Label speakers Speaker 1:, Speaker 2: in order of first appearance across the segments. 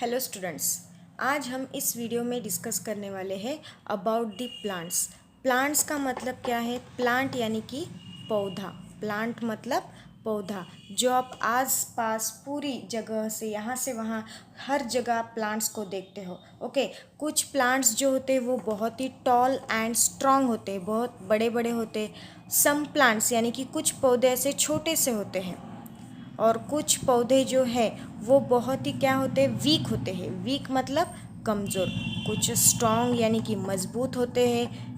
Speaker 1: Hello students, आज हम इस वीडियो में डिस्कस करने वाले हैं अबाउट द प्लांट्स। प्लांट्स का मतलब क्या है? प्लांट यानी कि पौधा। प्लांट मतलब पौधा, जो आप आस पास पूरी जगह से यहाँ से वहाँ हर जगह प्लांट्स को देखते हो। ओके, कुछ प्लांट्स जो होते हैं वो बहुत ही टॉल एंड स्ट्रॉन्ग होते हैं, बहुत बड़े बड़े होते हैं। सम प्लांट्स यानी कि कुछ पौधे ऐसे छोटे से होते हैं, और कुछ पौधे जो है वो बहुत ही क्या होते हैं, वीक होते हैं। वीक मतलब कमज़ोर। कुछ स्ट्रॉन्ग यानी कि मजबूत होते हैं,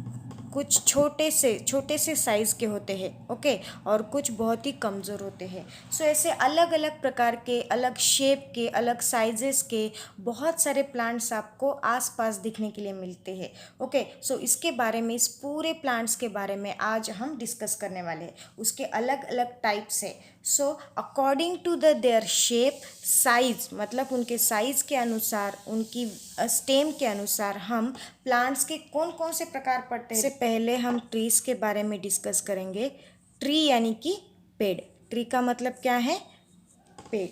Speaker 1: कुछ छोटे से साइज़ के होते हैं। ओके, और कुछ बहुत ही कमज़ोर होते हैं। सो ऐसे अलग अलग प्रकार के, अलग शेप के, अलग साइजेस के बहुत सारे प्लांट्स आपको आसपास दिखने के लिए मिलते हैं। ओके, सो इसके बारे में, इस पूरे प्लांट्स के बारे में आज हम डिस्कस करने वाले हैं। उसके अलग अलग टाइप्स है। So according to their shape, size मतलब उनके साइज के अनुसार, उनकी स्टेम के अनुसार हम प्लांट्स के कौन कौन से प्रकार पढ़ते हैं। इससे पहले हम ट्रीज के बारे में डिस्कस करेंगे। ट्री यानी कि पेड़। ट्री का मतलब क्या है? पेड़।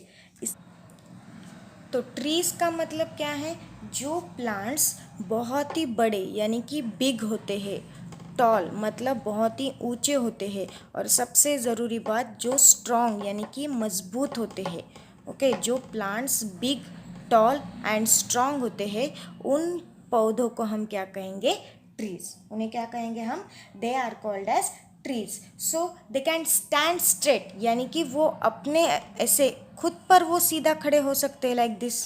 Speaker 1: तो ट्रीज का मतलब क्या है? जो प्लांट्स बहुत ही बड़े यानी कि बिग होते हैं। टॉल मतलब बहुत ही ऊंचे होते हैं। और सबसे ज़रूरी बात, जो स्ट्रॉन्ग यानी कि मजबूत होते हैं। ओके, जो plants big, tall and strong होते हैं, उन पौधों को हम क्या कहेंगे? ट्रीज। उन्हें क्या कहेंगे हम? They are called as trees. So they can stand straight, यानी कि वो अपने ऐसे खुद पर वो सीधा खड़े हो सकते हैं, लाइक दिस।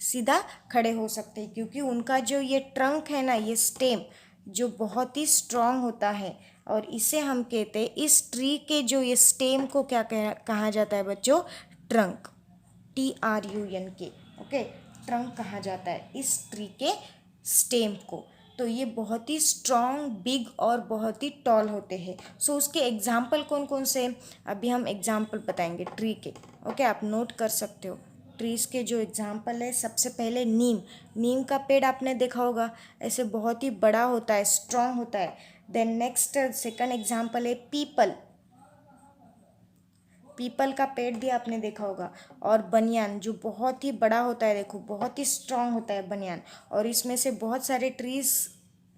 Speaker 1: सीधा खड़े हो सकते हैं क्योंकि उनका जो ये ट्रंक है ना, ये स्टेम जो बहुत ही स्ट्रांग होता है। और इसे हम कहते हैं, इस ट्री के जो ये स्टेम को क्या कहा जाता है बच्चों? ट्रंक। TRUNK। ओके, ट्रंक कहा जाता है इस ट्री के स्टेम को। तो ये बहुत ही स्ट्रॉन्ग, बिग और बहुत ही टॉल होते हैं। सो उसके एग्जाम्पल कौन कौन से? अभी हम एग्जाम्पल बताएंगे ट्री के। ओके, आप नोट कर सकते हो। ट्रीज़ के जो एग्जाम्पल है, सबसे पहले नीम। नीम का पेड़ आपने देखा होगा, ऐसे बहुत ही बड़ा होता है, स्ट्रॉन्ग होता है। देन नेक्स्ट सेकंड एग्जाम्पल है पीपल। पीपल का पेड़ भी आपने देखा होगा। और बनियान जो बहुत ही बड़ा होता है, देखो बहुत ही स्ट्रांग होता है बनियान। और इसमें से बहुत सारे ट्रीज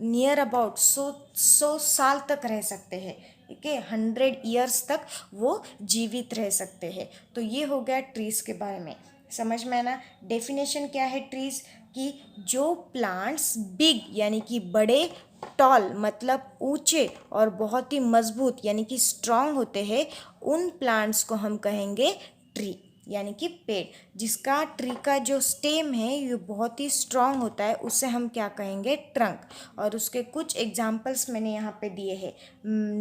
Speaker 1: नियर अबाउट 100 साल तक रह सकते हैं। ठीक है, 100 ईयर्स तक वो जीवित रह सकते हैं। तो ये हो गया ट्रीज के बारे में। समझ में आना? डेफिनेशन क्या है ट्रीज की? जो प्लांट्स बिग यानी कि बड़े, टॉल मतलब ऊंचे, और बहुत ही मजबूत यानी कि स्ट्रांग होते हैं, उन प्लांट्स को हम कहेंगे ट्री यानी कि पेड़। जिसका ट्री का जो स्टेम है ये बहुत ही स्ट्रांग होता है, उसे हम क्या कहेंगे? ट्रंक। और उसके कुछ एग्जाम्पल्स मैंने यहाँ पे दिए हैं।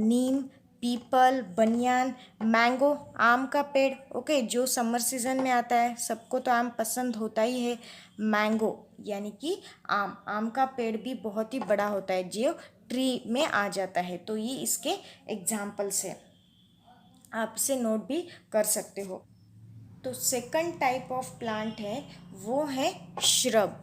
Speaker 1: नीम, पीपल, बनियान, मैंगो आम का पेड़। ओके, जो समर सीजन में आता है, सबको तो आम पसंद होता ही है। मैंगो यानी कि आम। आम का पेड़ भी बहुत ही बड़ा होता है जो ट्री में आ जाता है। तो ये इसके एग्जाम्पल्स है, आप इसे नोट भी कर सकते हो। तो सेकंड टाइप ऑफ प्लांट है, वो है श्रब।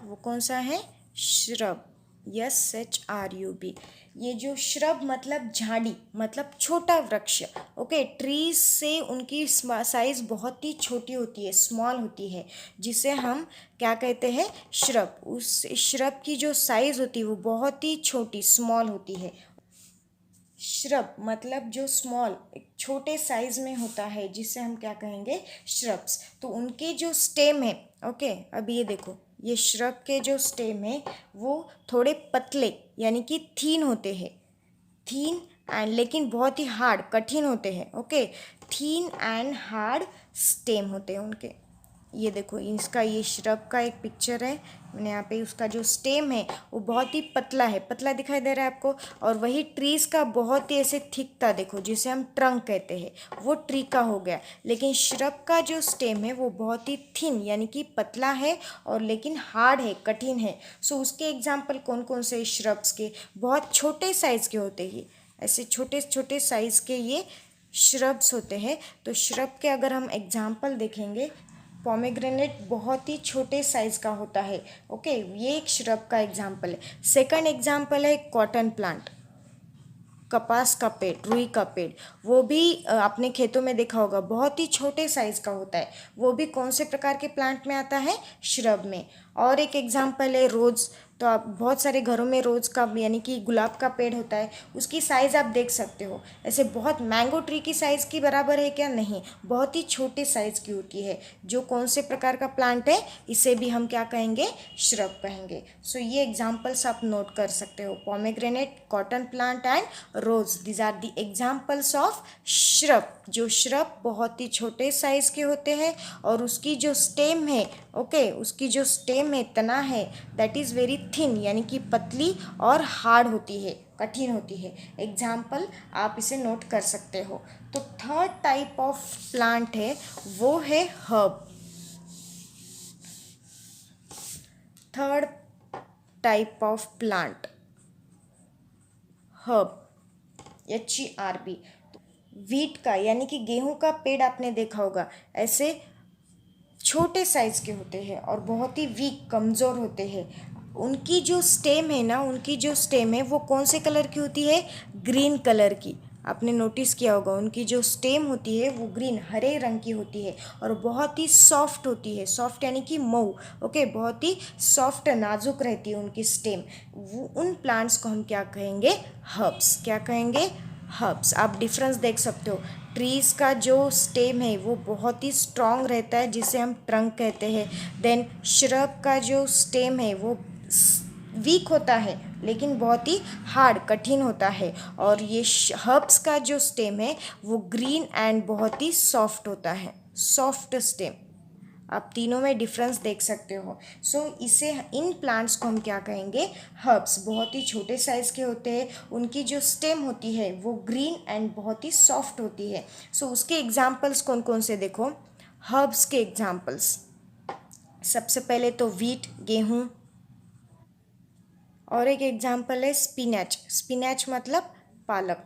Speaker 1: वो कौन सा है? श्रब। SHRUB। ये जो श्रब मतलब झाड़ी, मतलब छोटा वृक्ष। ओके, ट्रीज से उनकी साइज बहुत ही छोटी होती है, स्मॉल होती है, जिसे हम क्या कहते हैं? श्रब। उस श्रब की जो साइज होती है वो बहुत ही छोटी, स्मॉल होती है। श्रब मतलब जो स्मॉल, एक छोटे साइज में होता है, जिसे हम क्या कहेंगे? श्रब्स। तो उनके जो स्टेम है, ओके, अब ये देखो, ये श्रब के जो स्टेम है वो थोड़े पतले यानी कि थीन होते हैं। थीन एंड, लेकिन बहुत ही हार्ड, कठिन होते हैं। Okay, thin and hard stem होते हैं उनके। ये देखो, इसका ये श्रब का एक पिक्चर है मैंने यहाँ पे। उसका जो स्टेम है वो बहुत ही पतला है, पतला दिखाई दे रहा है आपको। और वही ट्रीज का बहुत ही ऐसे थिक था, देखो, जिसे हम ट्रंक कहते हैं, वो ट्री का हो गया। लेकिन श्रब का जो स्टेम है वो बहुत ही थिन यानी कि पतला है, और लेकिन हार्ड है, कठिन है। सो उसके एग्जाम्पल कौन कौन से? श्रब्स के बहुत छोटे साइज़ के होते हैं, ऐसे छोटे छोटे साइज़ के ये श्रब्स होते हैं। तो श्रब के अगर हम एग्जाम्पल देखेंगे, पोमेग्रेनेट बहुत ही छोटे साइज़ का होता है। ओके, ये एक श्रब का एग्जाम्पल है। सेकंड एग्जाम्पल है कॉटन प्लांट। कपास का पेड़, रुई का पेड़, वो भी आपने खेतों में देखा होगा, बहुत ही छोटे साइज का होता है। वो भी कौन से प्रकार के प्लांट में आता है? श्रब में। और एक एग्जाम्पल है रोज़। तो आप बहुत सारे घरों में रोज़ का यानी कि गुलाब का पेड़ होता है, उसकी साइज़ आप देख सकते हो। ऐसे बहुत मैंगो ट्री की साइज़ की बराबर है क्या? नहीं, बहुत ही छोटे साइज़ की होती है। जो कौन से प्रकार का प्लांट है, इसे भी हम क्या कहेंगे? श्रब कहेंगे। सो ये एग्जाम्पल्स आप नोट कर सकते हो, pomegranate, cotton plant and rose, these are the examples of shrub. जो श्रब बहुत ही छोटे साइज़ के होते हैं और उसकी जो स्टेम है, ओके, उसकी जो स्टेम है, तना है, दैट इज़ वेरी थिन, यानी कि पतली और हार्ड होती है, कठिन होती है। एग्जाम्पल आप इसे नोट कर सकते हो। तो थर्ड टाइप ऑफ प्लांट है, वो है herb. Third type of plant, herb, HERB। Wheat का यानी कि गेहूं का पेड़ आपने देखा होगा, ऐसे छोटे साइज़ के होते हैं और बहुत ही वीक, कमज़ोर होते हैं। उनकी जो स्टेम है ना, उनकी जो स्टेम है वो कौन से कलर की होती है? ग्रीन कलर की। आपने नोटिस किया होगा, उनकी जो स्टेम होती है वो ग्रीन, हरे रंग की होती है और बहुत ही सॉफ्ट होती है। सॉफ्ट यानी कि मऊ, ओके, बहुत ही सॉफ्ट, नाजुक रहती है उनकी स्टेम। वो उन प्लांट्स को हम क्या कहेंगे? हर्ब्स। क्या कहेंगे? हर्ब्स। आप डिफरेंस देख सकते हो। ट्रीज़ का जो स्टेम है वो बहुत ही स्ट्रॉन्ग रहता है, जिसे हम ट्रंक कहते हैं। देन श्रब का जो स्टेम है वो वीक होता है लेकिन बहुत ही हार्ड, कठिन होता है। और ये हर्ब्स का जो स्टेम है वो ग्रीन एंड बहुत ही सॉफ्ट होता है, सॉफ्ट स्टेम। आप तीनों में डिफरेंस देख सकते हो। सो इसे, इन प्लांट्स को हम क्या कहेंगे? हर्ब्स। बहुत ही छोटे साइज़ के होते हैं, उनकी जो स्टेम होती है वो ग्रीन एंड बहुत ही सॉफ्ट होती है। सो उसके एग्जाम्पल्स कौन कौन से देखो, हर्ब्स के एग्जाम्पल्स। सबसे पहले तो वीट, गेहूँ, और एक एग्जाम्पल है स्पिनच। स्पिनच मतलब पालक।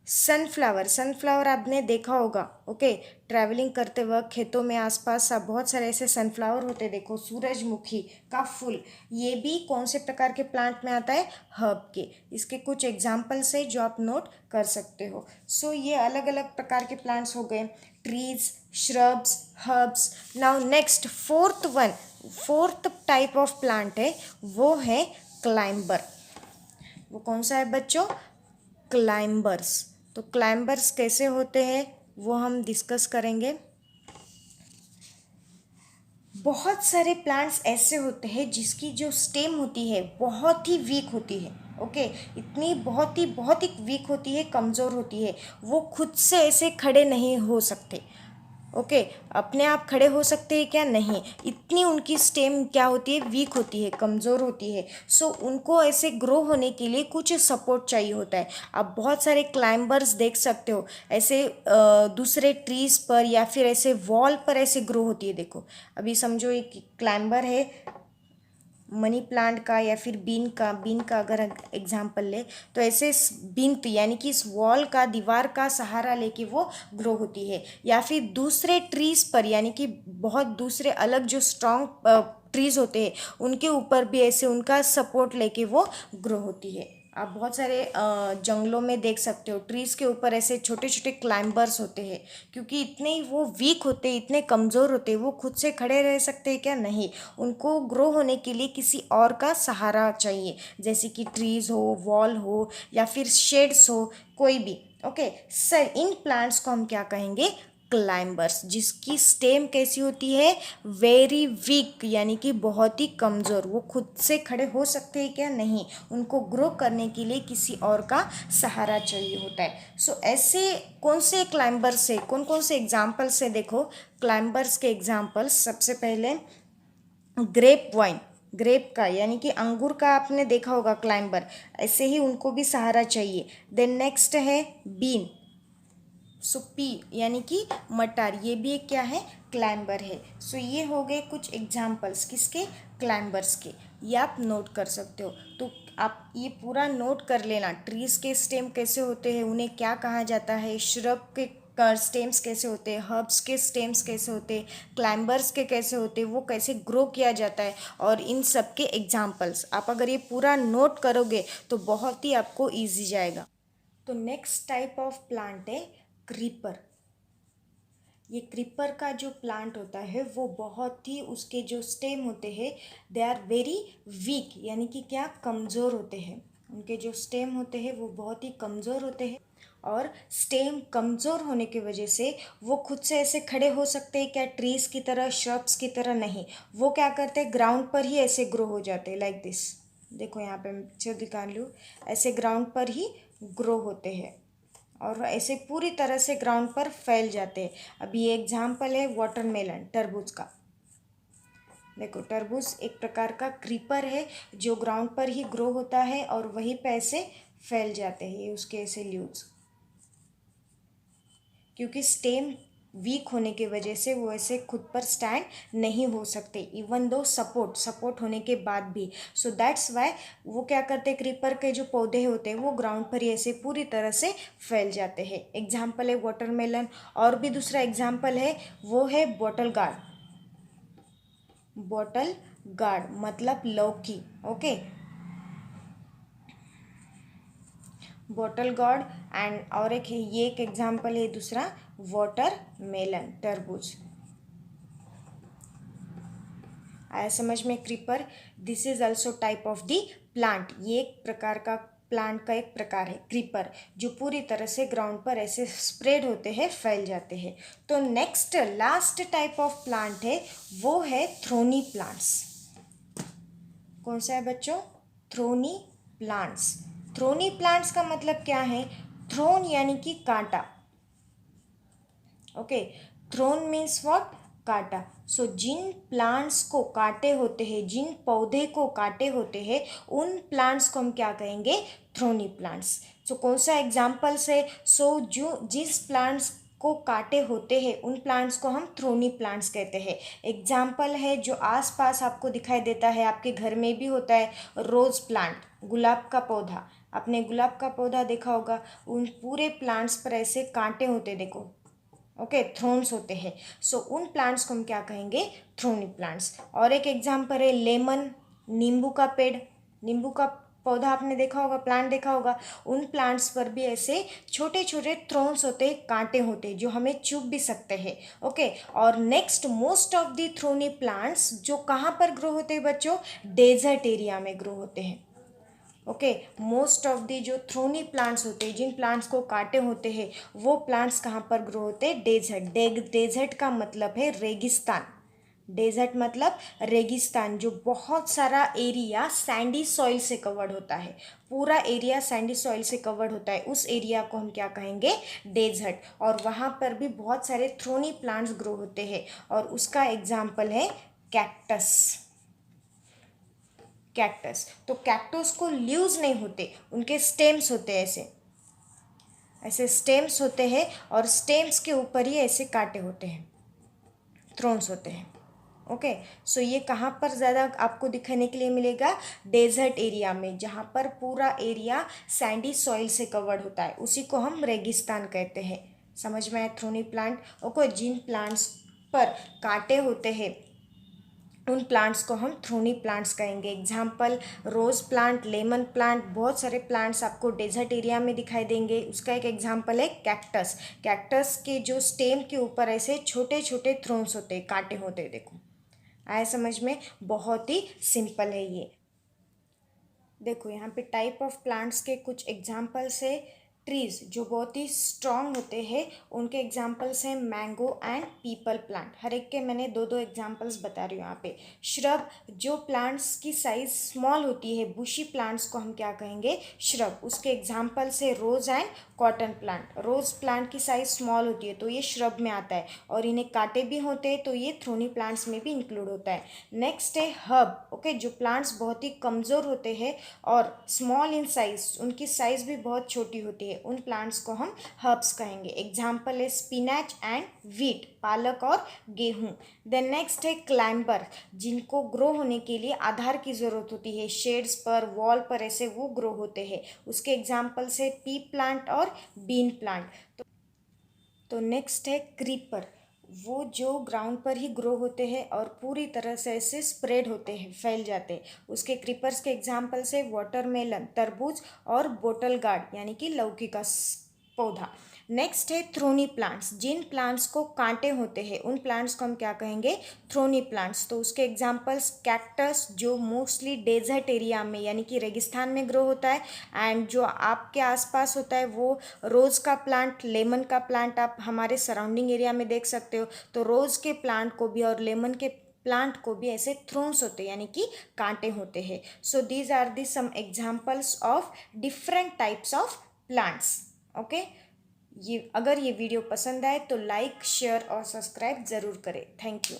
Speaker 1: सनफ्लावर, सनफ्लावर आपने देखा होगा, ओके, ट्रैवलिंग करते वक्त खेतों में आसपास सब बहुत सारे ऐसे सनफ्लावर होते, देखो, सूरजमुखी का फूल, ये भी कौन से प्रकार के प्लांट में आता है? हर्ब के। इसके कुछ एग्जाम्पल्स है जो आप नोट कर सकते हो। सो ये अलग अलग प्रकार के प्लांट्स हो गए, trees, shrubs, herbs. Now next fourth type of plant है, वो है क्लाइंबर। वो कौन सा है बच्चों? क्लाइंबर्स। तो क्लाइंबर्स कैसे होते हैं वो हम डिस्कस करेंगे। बहुत सारे प्लांट्स ऐसे होते हैं जिसकी जो स्टेम होती है बहुत ही वीक होती है, ओके, इतनी बहुत ही वीक होती है, कमज़ोर होती है। वो खुद से ऐसे खड़े नहीं हो सकते, ओके, अपने आप खड़े हो सकते हैं क्या? नहीं, इतनी उनकी स्टेम क्या होती है? वीक होती है, कमज़ोर होती है। सो उनको ऐसे ग्रो होने के लिए कुछ सपोर्ट चाहिए होता है। आप बहुत सारे क्लाइंबर्स देख सकते हो, ऐसे दूसरे ट्रीज़ पर या फिर ऐसे वॉल पर ऐसे ग्रो होती है। देखो, अभी समझो एक क्लाइंबर है मनी प्लांट का या फिर बीन का अगर एग्जाम्पल ले, तो ऐसे बीन यानी कि इस वॉल का, दीवार का सहारा लेके वो ग्रो होती है। या फिर दूसरे ट्रीज़ पर, यानी कि बहुत दूसरे अलग जो स्ट्रॉन्ग ट्रीज़ होते हैं उनके ऊपर भी ऐसे उनका सपोर्ट लेके वो ग्रो होती है। आप बहुत सारे जंगलों में देख सकते हो, ट्रीज़ के ऊपर ऐसे छोटे छोटे क्लाइंबर्स होते हैं, क्योंकि इतने ही वो वीक होते, इतने कमज़ोर होते, वो खुद से खड़े रह सकते हैं क्या? नहीं, उनको ग्रो होने के लिए किसी और का सहारा चाहिए, जैसे कि ट्रीज़ हो, वॉल हो या फिर शेड्स हो, कोई भी, ओके। सर, इन प्लांट्स को हम क्या कहेंगे? क्लाइंबर्स। जिसकी स्टेम कैसी होती है? वेरी वीक, यानी कि बहुत ही कमज़ोर। वो खुद से खड़े हो सकते हैं क्या? नहीं, उनको ग्रो करने के लिए किसी और का सहारा चाहिए होता है। सो ऐसे कौन से क्लाइंबर्स है, कौन कौन से एग्जाम्पल्स है? देखो, क्लाइंबर्स के एग्जाम्पल्स, सबसे पहले ग्रेप वाइन, ग्रेप का यानी कि अंगूर का आपने देखा होगा क्लाइंबर, ऐसे ही उनको भी सहारा चाहिए। देन नेक्स्ट है बीन, सो पी यानी कि मटर, ये भी एक क्या है? क्लाइंबर है। सो ये हो गए कुछ एग्जाम्पल्स किसके? क्लाइंबर्स के। ये आप नोट कर सकते हो। तो आप ये पूरा नोट कर लेना, ट्रीज़ के स्टेम कैसे होते हैं, उन्हें क्या कहा जाता है, श्रब के स्टेम्स कैसे होते हैं, हर्ब्स के स्टेम्स कैसे होते हैं, क्लाइंबर्स के कैसे होते हैं, वो कैसे ग्रो किया जाता है, और इन सब के एग्जाम्पल्स आप अगर ये पूरा नोट करोगे तो बहुत ही आपको ईजी जाएगा। तो नेक्स्ट टाइप ऑफ प्लांट है क्रीपर। ये क्रीपर का जो प्लांट होता है वो बहुत ही, उसके जो स्टेम होते हैं दे आर वेरी वीक, यानी कि क्या, कमज़ोर होते हैं। उनके जो स्टेम होते हैं वो बहुत ही कमज़ोर होते हैं, और स्टेम कमज़ोर होने की वजह से वो खुद से ऐसे खड़े हो सकते हैं क्या, ट्रीज़ की तरह, श्रब्स की तरह नहीं। वो क्या करते हैं, ग्राउंड पर ही ऐसे ग्रो हो जाते हैं, लाइक दिस। देखो यहाँ पे मैं पिक्चर दिखा लूँ, ऐसे ग्राउंड पर ही ग्रो होते हैं और ऐसे पूरी तरह से ग्राउंड पर फैल जाते हैं। अभी ये एग्जाम्पल है वाटरमेलन, तरबूज का। देखो तरबूज एक प्रकार का क्रीपर है जो ग्राउंड पर ही ग्रो होता है और वहीं पे ऐसे फैल जाते हैं, ये उसके ऐसे लीव्स, क्योंकि स्टेम वीक होने की वजह से वो ऐसे खुद पर स्टैंड नहीं हो सकते, इवन दो सपोर्ट होने के बाद भी। सो दैट्स वाई वो क्या करते हैं, क्रीपर के जो पौधे होते हैं वो ग्राउंड पर ही ऐसे पूरी तरह से फैल जाते हैं। एग्जाम्पल है वाटरमेलन। और भी दूसरा एग्जाम्पल है, वो है बॉटल गार्ड। बॉटल गार्ड मतलब लौकी, ओके, बॉटल गार्ड। एंड और एक है, ये एक एग्जाम्पल है दूसरा, वाटर मेलन, तरबूज। आया समझ में creeper? This is also type of the plant. ये एक प्रकार का प्लांट का एक प्रकार है क्रीपर, जो पूरी तरह से ग्राउंड पर ऐसे स्प्रेड होते हैं, फैल जाते हैं। तो next last type of plant है, वो है थ्रोनी प्लांट्स। कौन सा है बच्चों? Thorny plants. थ्रोनी प्लांट्स का मतलब क्या है? थ्रोन यानी कि कांटा, ओके। Throne means what? कांटा। सो जिन प्लांट्स को कांटे होते हैं, जिन पौधे को कांटे होते हैं, उन प्लांट्स को हम क्या कहेंगे? Thorny plants. सो कौन सा एग्जाम्पल्स है? सो जो जिस प्लांट्स को कांटे होते हैं उन प्लांट्स को हम थ्रोनी प्लांट्स कहते हैं। एग्जाम्पल है जो आसपास आपको दिखाई देता है, आपके घर में भी होता है, रोज प्लांट, गुलाब का पौधा। आपने गुलाब का पौधा देखा होगा, उन पूरे प्लांट्स पर ऐसे कांटे होते, देखो, ओके, थ्रोन्स होते हैं। सो उन प्लांट्स को हम क्या कहेंगे? Thorny plants. और एक एग्जाम्पल है लेमन, नींबू का पेड़, नींबू का पौधा आपने देखा होगा, प्लांट देखा होगा। उन प्लांट्स पर भी ऐसे छोटे छोटे थ्रोन्स होते हैं, कांटे होते हैं, जो हमें चुभ भी सकते हैं, ओके। और next, most of the thorny plants जो कहाँ पर ग्रो होते हैं बच्चों? डेजर्ट एरिया में ग्रो होते हैं, ओके। मोस्ट ऑफ दी जो थ्रोनी प्लांट्स होते हैं, जिन प्लांट्स को काटे होते हैं, वो प्लांट्स कहाँ पर ग्रो होते हैं? डेजर्ट। डेजर्ट का मतलब है रेगिस्तान। डेजर्ट मतलब रेगिस्तान, जो बहुत सारा एरिया सैंडी सॉइल से कवर्ड होता है, पूरा एरिया सैंडी सॉइल से कवर्ड होता है, उस एरिया को हम क्या कहेंगे? डेजर्ट। और वहाँ पर भी बहुत सारे थ्रोनी प्लांट्स ग्रो होते हैं, और उसका एग्जाम्पल है कैक्टस। कैक्टस, तो कैक्टस को लीव्स नहीं होते, उनके स्टेम्स होते हैं, ऐसे ऐसे स्टेम्स होते हैं, और स्टेम्स के ऊपर ही ऐसे कांटे होते हैं, थ्रोन्स होते हैं, ओके। सो ये कहाँ पर ज़्यादा आपको दिखने के लिए मिलेगा? डेजर्ट एरिया में, जहाँ पर पूरा एरिया सैंडी सॉइल से कवर्ड होता है, उसी को हम रेगिस्तान कहते हैं। समझ में आया थ्रोनी प्लांट? ओके, जिन प्लांट्स पर कांटे होते हैं उन प्लांट्स को हम थ्रोनी प्लांट्स कहेंगे। Example rose plant, lemon plant, बहुत सारे प्लांट्स आपको डेजर्ट एरिया में दिखाई देंगे। उसका एक एग्जाम्पल है कैक्टस। कैक्टस के जो स्टेम के ऊपर ऐसे छोटे छोटे थ्रोन्स होते हैं, कांटे होते हैं, देखो। आया समझ में? बहुत ही सिंपल है ये। देखो यहाँ पे टाइप ऑफ प्लांट्स के कुछ एग्जाम्पल्स है। ट्रीज जो बहुत ही स्ट्रॉन्ग होते हैं, उनके एग्जाम्पल्स हैं मैंगो एंड पीपल प्लांट। हर एक के मैंने दो दो एग्जाम्पल्स बता रही हूँ यहाँ पे। श्रब, जो प्लांट्स की साइज स्मॉल होती है, बुशी प्लांट्स को हम क्या कहेंगे? श्रब। उसके एग्जाम्पल्स है rose and cotton plant. Rose plant की साइज स्मॉल होती है तो ये श्रब में आता है, और इन्हें कांटे भी होते हैं तो ये थ्रोनी प्लांट्स में भी इंक्लूड होता है। नेक्स्ट है हर्ब, ओके, जो प्लांट्स बहुत ही कमज़ोर होते हैं और स्मॉल इन साइज, उनकी साइज़ भी बहुत छोटी होती है, उन प्लांट्स को हम हर्ब्स कहेंगे। एग्जाम्पल है स्पिनच एंड वीट, पालक और गेहूँ। देन नेक्स्ट है क्लाइंबर, जिनको ग्रो होने के लिए आधार की ज़रूरत होती है, शेड्स पर, वॉल पर ऐसे वो ग्रो होते हैं। उसके एग्जाम्पल्स है पी प्लांट और बीन प्लांट। तो नेक्स्ट है क्रीपर। वो जो ग्राउंड पर ही ग्रो होते हैं और पूरी तरह से ऐसे स्प्रेड होते हैं, फैल जाते हैं। उसके क्रीपर्स के एग्जाम्पल्स है वाटरमेलन, तरबूज और बोटल गार्ड यानी कि लौकी का पौधा। नेक्स्ट है थ्रोनी प्लांट्स। जिन प्लांट्स को कांटे होते हैं उन प्लांट्स को हम क्या कहेंगे, थ्रोनी प्लांट्स। तो उसके एग्जांपल्स कैक्टस जो मोस्टली डेजर्ट एरिया में यानी कि रेगिस्तान में ग्रो होता है, एंड जो आपके आसपास होता है वो रोज़ का प्लांट, लेमन का प्लांट आप हमारे सराउंडिंग एरिया में देख सकते हो। तो रोज़ के प्लांट को भी और लेमन के प्लांट को भी ऐसे थ्रोन्स होते हैं यानी कि कांटे होते हैं। So these are the some examples of different types of plants. Okay, ये अगर ये वीडियो पसंद आए तो लाइक, शेयर और सब्सक्राइब ज़रूर करें। Thank you.